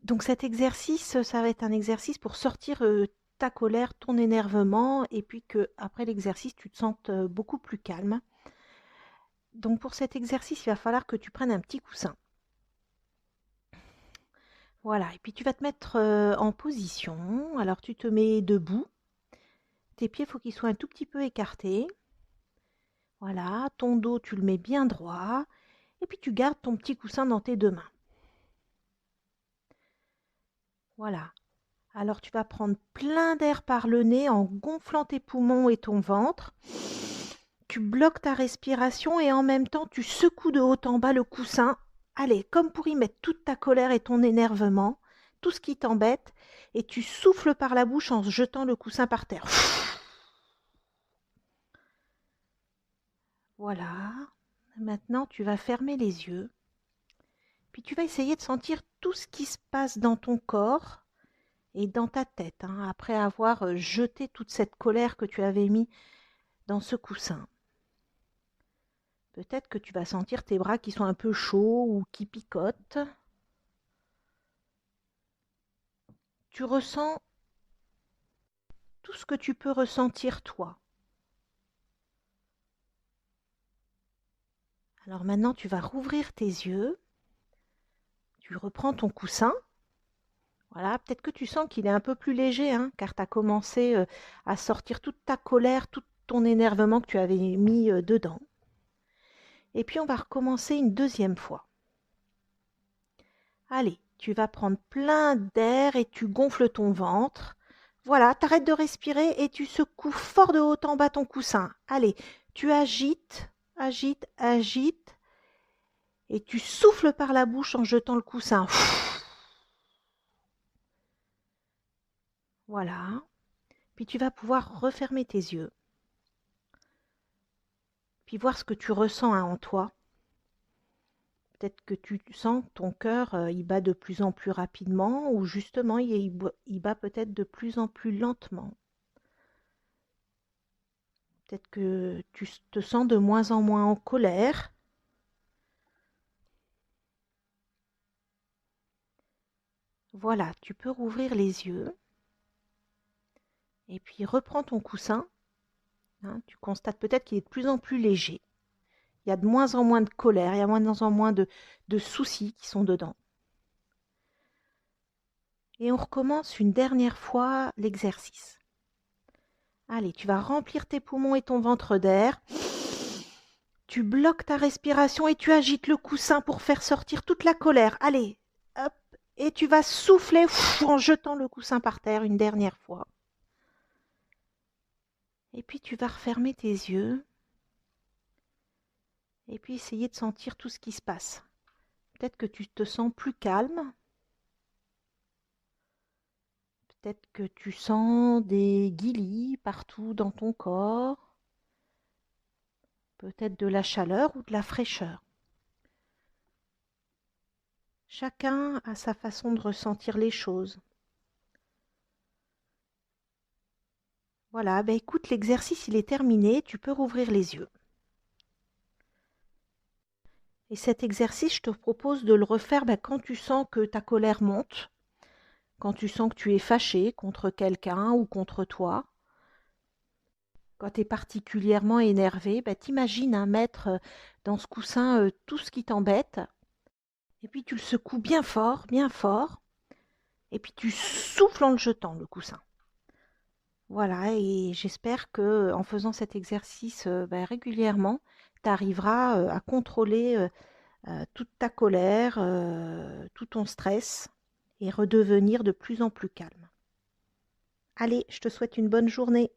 Donc cet exercice, ça va être un exercice pour sortir ta colère, ton énervement, et puis que après l'exercice, tu te sentes beaucoup plus calme. Donc pour cet exercice, il va falloir que tu prennes un petit coussin. Voilà, et puis tu vas te mettre en position. Alors tu te mets debout. Tes pieds, il faut qu'ils soient un tout petit peu écartés. Voilà, ton dos, tu le mets bien droit. Et puis tu gardes ton petit coussin dans tes deux mains. Voilà. Alors tu vas prendre plein d'air par le nez en gonflant tes poumons et ton ventre. Tu bloques ta respiration et en même temps tu secoues de haut en bas le coussin. Allez, comme pour y mettre toute ta colère et ton énervement, tout ce qui t'embête, et tu souffles par la bouche en jetant le coussin par terre. Voilà. Maintenant tu vas fermer les yeux. Puis tu vas essayer de sentir tout ce qui se passe dans ton corps et dans ta tête, hein, après avoir jeté toute cette colère que tu avais mis dans ce coussin. Peut-être que tu vas sentir tes bras qui sont un peu chauds ou qui picotent. Tu ressens tout ce que tu peux ressentir toi. Alors maintenant, tu vas rouvrir tes yeux. Tu reprends ton coussin. Voilà, peut-être que tu sens qu'il est un peu plus léger, hein, car tu as commencé à sortir toute ta colère, tout ton énervement que tu avais mis dedans. Et puis on va recommencer une deuxième fois. Allez, tu vas prendre plein d'air et tu gonfles ton ventre. Voilà, t'arrêtes de respirer et tu secoues fort de haut en bas ton coussin. Allez, tu agites, agites, agites et tu souffles par la bouche en jetant le coussin. Voilà. Puis tu vas pouvoir refermer tes yeux. Puis voir ce que tu ressens hein, en toi. Peut-être que tu sens que ton cœur, il bat de plus en plus rapidement ou justement il bat peut-être de plus en plus lentement. Peut-être que tu te sens de moins en moins en colère. Voilà, tu peux rouvrir les yeux et puis reprends ton coussin. Hein, tu constates peut-être qu'il est de plus en plus léger. Il y a de moins en moins de colère, il y a de moins en moins de soucis qui sont dedans. Et on recommence une dernière fois l'exercice. Allez, tu vas remplir tes poumons et ton ventre d'air. Tu bloques ta respiration et tu agites le coussin pour faire sortir toute la colère. Allez, hop, et tu vas souffler en jetant le coussin par terre une dernière fois. Et puis tu vas refermer tes yeux et puis essayer de sentir tout ce qui se passe. Peut-être que tu te sens plus calme. Peut-être que tu sens des guilis partout dans ton corps. Peut-être de la chaleur ou de la fraîcheur. Chacun a sa façon de ressentir les choses. Voilà, ben écoute, l'exercice il est terminé, tu peux rouvrir les yeux. Et cet exercice, je te propose de le refaire quand tu sens que ta colère monte, quand tu sens que tu es fâché contre quelqu'un ou contre toi. Quand tu es particulièrement énervé, t'imagines mettre dans ce coussin tout ce qui t'embête. Et puis tu le secoues bien fort. Et puis tu souffles en le jetant, le coussin. Voilà, et j'espère que en faisant cet exercice régulièrement, tu arriveras à contrôler toute ta colère, tout ton stress et redevenir de plus en plus calme. Allez, je te souhaite une bonne journée.